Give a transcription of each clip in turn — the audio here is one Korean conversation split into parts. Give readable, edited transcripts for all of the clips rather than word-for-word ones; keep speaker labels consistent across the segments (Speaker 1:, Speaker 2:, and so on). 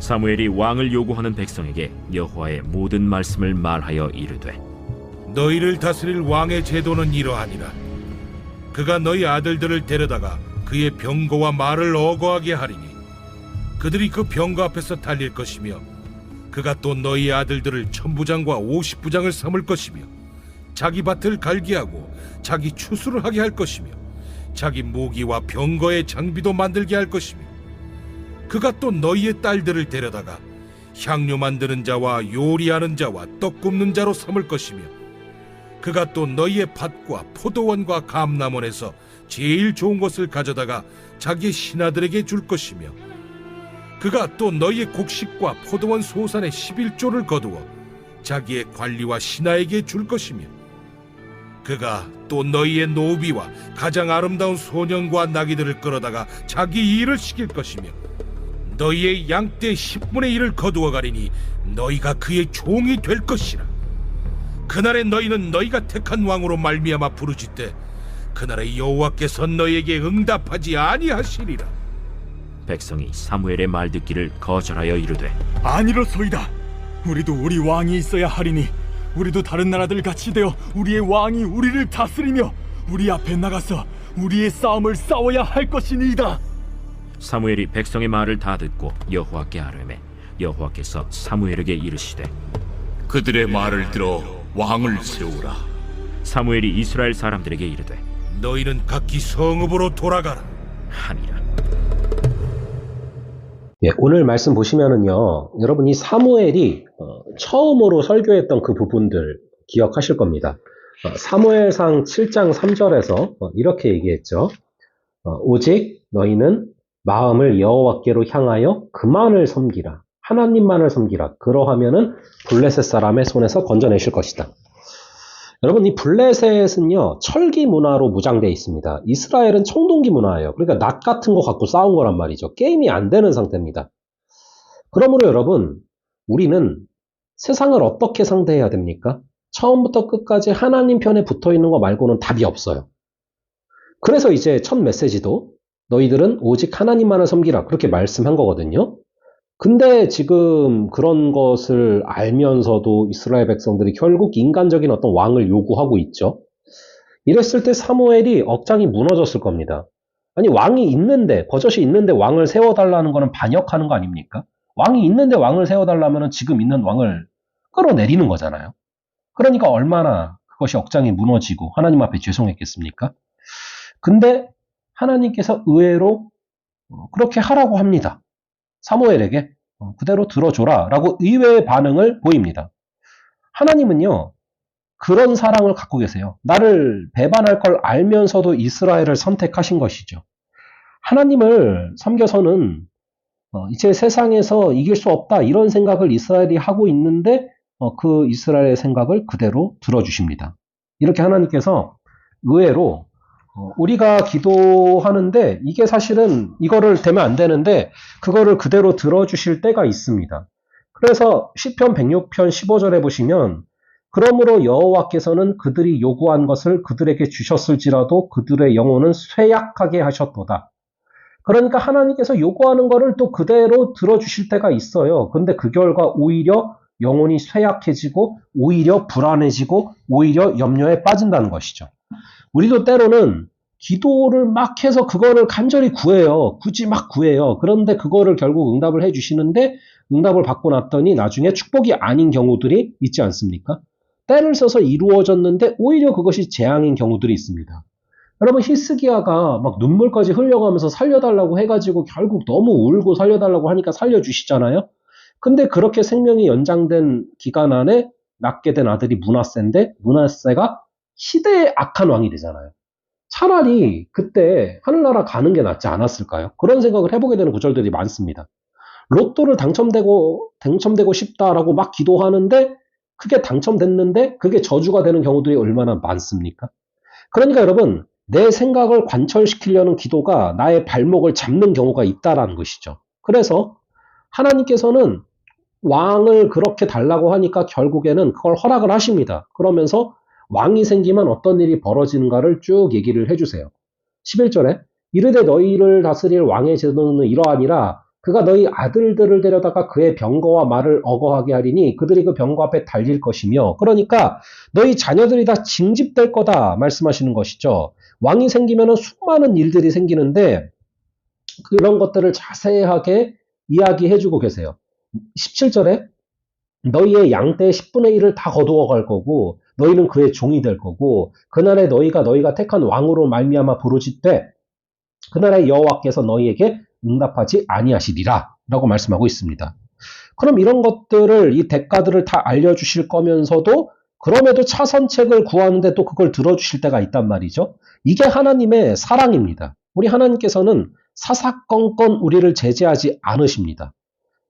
Speaker 1: 사무엘이 왕을 요구하는 백성에게 여호와의 모든 말씀을 말하여 이르되
Speaker 2: 너희를 다스릴 왕의 제도는 이러하니라. 그가 너희 아들들을 데려다가 그의 병거와 말을 어거하게 하리니 그들이 그 병거 앞에서 달릴 것이며 그가 또 너희 아들들을 천부장과 50부장을 삼을 것이며 자기 밭을 갈게 하고 자기 추수를 하게 할 것이며 자기 무기와 병거의 장비도 만들게 할 것이며 그가 또 너희의 딸들을 데려다가 향료 만드는 자와 요리하는 자와 떡 굽는 자로 삼을 것이며 그가 또 너희의 밭과 포도원과 감람원에서 제일 좋은 것을 가져다가 자기의 신하들에게 줄 것이며 그가 또 너희의 곡식과 포도원 소산의 11조를 거두어 자기의 관리와 신하에게 줄 것이며 그가 또 너희의 노비와 가장 아름다운 소년과 나귀들을 끌어다가 자기 일을 시킬 것이며 너희의 양떼 10분의 1을 거두어 가리니 너희가 그의 종이 될 것이라. 그날에 너희는 너희가 택한 왕으로 말미암아 부르짖되 그날에 여호와께서 너희에게 응답하지 아니하시리라.
Speaker 1: 백성이 사무엘의 말 듣기를 거절하여 이르되
Speaker 3: 아니로소이다. 우리도 우리 왕이 있어야 하리니 우리도 다른 나라들 같이 되어 우리의 왕이 우리를 다스리며 우리 앞에 나가서 우리의 싸움을 싸워야 할 것이니이다.
Speaker 1: 사무엘이 백성의 말을 다 듣고 여호와께 아뢰매 여호와께서 사무엘에게 이르시되
Speaker 4: 그들의 말을 들어 왕을 세우라.
Speaker 1: 사무엘이 이스라엘 사람들에게 이르되
Speaker 2: 너희는 각기 성읍으로 돌아가라
Speaker 1: 하니라.
Speaker 5: 예, 오늘 말씀 보시면은요, 여러분이 사무엘이 처음으로 설교했던 그 부분들 기억하실 겁니다. 사무엘상 7장 3절에서 이렇게 얘기했죠. 오직 너희는 마음을 여호와께로 향하여 그만을 섬기라. 하나님만을 섬기라. 그러하면은 블레셋 사람의 손에서 건져내실 것이다. 여러분, 이 블레셋은요, 철기 문화로 무장되어 있습니다. 이스라엘은 청동기 문화예요. 그러니까 낫 같은 거 갖고 싸운 거란 말이죠. 게임이 안 되는 상태입니다. 그러므로 여러분, 우리는 세상을 어떻게 상대해야 됩니까? 처음부터 끝까지 하나님 편에 붙어 있는 거 말고는 답이 없어요. 그래서 이제 첫 메시지도 너희들은 오직 하나님만을 섬기라. 그렇게 말씀한 거거든요. 근데 지금 그런 것을 알면서도 이스라엘 백성들이 결국 인간적인 어떤 왕을 요구하고 있죠. 이랬을 때 사무엘이 억장이 무너졌을 겁니다. 아니, 왕이 있는데, 버젓이 있는데 왕을 세워달라는 거는 반역하는 거 아닙니까? 왕이 있는데 왕을 세워달라면 지금 있는 왕을 끌어내리는 거잖아요. 그러니까 얼마나 그것이 억장이 무너지고 하나님 앞에 죄송했겠습니까? 근데 하나님께서 의외로 그렇게 하라고 합니다. 사무엘에게 그대로 들어줘라 라고 의외의 반응을 보입니다. 하나님은요, 그런 사랑을 갖고 계세요. 나를 배반할 걸 알면서도 이스라엘을 선택하신 것이죠. 하나님을 섬겨서는 이제 세상에서 이길 수 없다 이런 생각을 이스라엘이 하고 있는데 그 이스라엘의 생각을 그대로 들어주십니다. 이렇게 하나님께서 의외로 우리가 기도하는데 이게 사실은 이거를 되면 안 되는데 그거를 그대로 들어주실 때가 있습니다. 그래서 시편 106편 15절에 보시면 그러므로 여호와께서는 그들이 요구한 것을 그들에게 주셨을지라도 그들의 영혼은 쇠약하게 하셨도다. 그러니까 하나님께서 요구하는 거를 또 그대로 들어주실 때가 있어요. 근데 그 결과 오히려 영혼이 쇠약해지고 오히려 불안해지고 오히려 염려에 빠진다는 것이죠. 우리도 때로는 기도를 막 해서 그거를 간절히 구해요. 굳이 막 구해요. 그런데 그거를 결국 응답을 해주시는데 응답을 받고 났더니 나중에 축복이 아닌 경우들이 있지 않습니까? 때를 써서 이루어졌는데 오히려 그것이 재앙인 경우들이 있습니다. 여러분, 히스기야가 막 눈물까지 흘려가면서 살려달라고 해가지고 결국 너무 울고 살려달라고 하니까 살려주시잖아요. 근데 그렇게 생명이 연장된 기간 안에 낳게 된 아들이 므낫세인데 므낫세가 시대의 악한 왕이 되잖아요. 차라리 그때 하늘나라 가는 게 낫지 않았을까요? 그런 생각을 해보게 되는 구절들이 많습니다. 로또를 당첨되고 싶다라고 막 기도하는데 그게 당첨됐는데 그게 저주가 되는 경우들이 얼마나 많습니까? 그러니까 여러분, 내 생각을 관철시키려는 기도가 나의 발목을 잡는 경우가 있다라는 것이죠. 그래서 하나님께서는 왕을 그렇게 달라고 하니까 결국에는 그걸 허락을 하십니다. 그러면서 왕이 생기면 어떤 일이 벌어지는가를 쭉 얘기를 해주세요. 11절에 이르되 너희를 다스릴 왕의 제도는 이러하니라 그가 너희 아들들을 데려다가 그의 병거와 말을 어거하게 하리니 그들이 그 병거 앞에 달릴 것이며, 그러니까 너희 자녀들이 다 징집될 거다 말씀하시는 것이죠. 왕이 생기면 수많은 일들이 생기는데 그런 것들을 자세하게 이야기해주고 계세요. 17절에 너희의 양떼의 10분의 1을 다 거두어 갈 거고 너희는 그의 종이 될 거고 그날에 너희가 택한 왕으로 말미암아 부르짖되 그날에 여호와께서 너희에게 응답하지 아니하시리라 라고 말씀하고 있습니다. 그럼 이런 것들을, 이 대가들을 다 알려주실 거면서도 그럼에도 차선책을 구하는데 또 그걸 들어주실 때가 있단 말이죠. 이게 하나님의 사랑입니다. 우리 하나님께서는 사사건건 우리를 제재하지 않으십니다.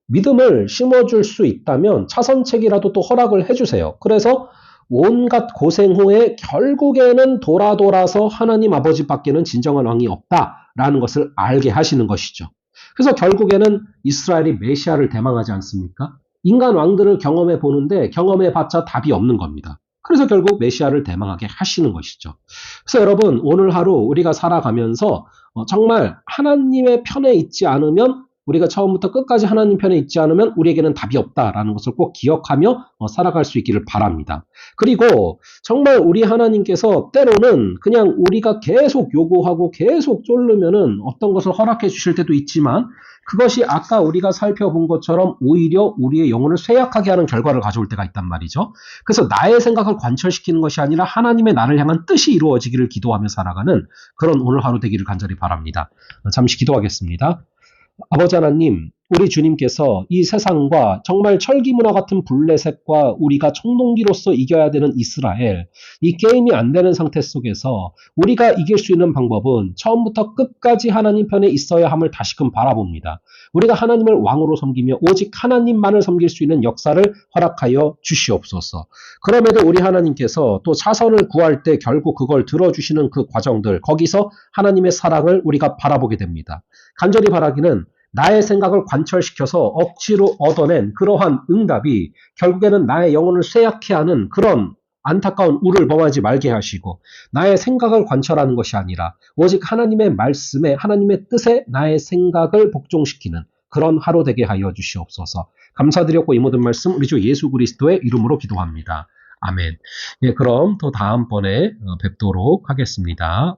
Speaker 5: 믿음을 심어줄 수 있다면 차선책이라도 또 허락을 해주세요. 그래서 온갖 고생 후에 결국에는 돌아서 하나님 아버지 밖에는 진정한 왕이 없다라는 것을 알게 하시는 것이죠. 그래서 결국에는 이스라엘이 메시아를 대망하지 않습니까? 인간 왕들을 경험해 보는데 경험해 봤자 답이 없는 겁니다. 그래서 결국 메시아를 대망하게 하시는 것이죠. 그래서 여러분, 오늘 하루 우리가 살아가면서 정말 하나님의 편에 있지 않으면, 우리가 처음부터 끝까지 하나님 편에 있지 않으면 우리에게는 답이 없다라는 것을 꼭 기억하며 살아갈 수 있기를 바랍니다. 그리고 정말 우리 하나님께서 때로는 그냥 우리가 계속 요구하고 계속 쫄르면은 어떤 것을 허락해 주실 때도 있지만, 그것이 아까 우리가 살펴본 것처럼 오히려 우리의 영혼을 쇠약하게 하는 결과를 가져올 때가 있단 말이죠. 그래서 나의 생각을 관철시키는 것이 아니라 하나님의 나를 향한 뜻이 이루어지기를 기도하며 살아가는 그런 오늘 하루 되기를 간절히 바랍니다. 잠시 기도하겠습니다. 아버지 하나님, 우리 주님께서 이 세상과 정말 철기문화 같은 블레셋과 우리가 청동기로서 이겨야 되는 이스라엘, 이 게임이 안 되는 상태 속에서 우리가 이길 수 있는 방법은 처음부터 끝까지 하나님 편에 있어야 함을 다시금 바라봅니다. 우리가 하나님을 왕으로 섬기며 오직 하나님만을 섬길 수 있는 역사를 허락하여 주시옵소서. 그럼에도 우리 하나님께서 또 차선을 구할 때 결국 그걸 들어주시는 그 과정들, 거기서 하나님의 사랑을 우리가 바라보게 됩니다. 간절히 바라기는 나의 생각을 관철시켜서 억지로 얻어낸 그러한 응답이 결국에는 나의 영혼을 쇠약해 하는 그런 안타까운 우를 범하지 말게 하시고, 나의 생각을 관철하는 것이 아니라 오직 하나님의 말씀에, 하나님의 뜻에 나의 생각을 복종시키는 그런 하루 되게 하여 주시옵소서. 감사드렸고 이 모든 말씀 우리 주 예수 그리스도의 이름으로 기도합니다. 아멘. 예, 그럼 또 다음번에 뵙도록 하겠습니다.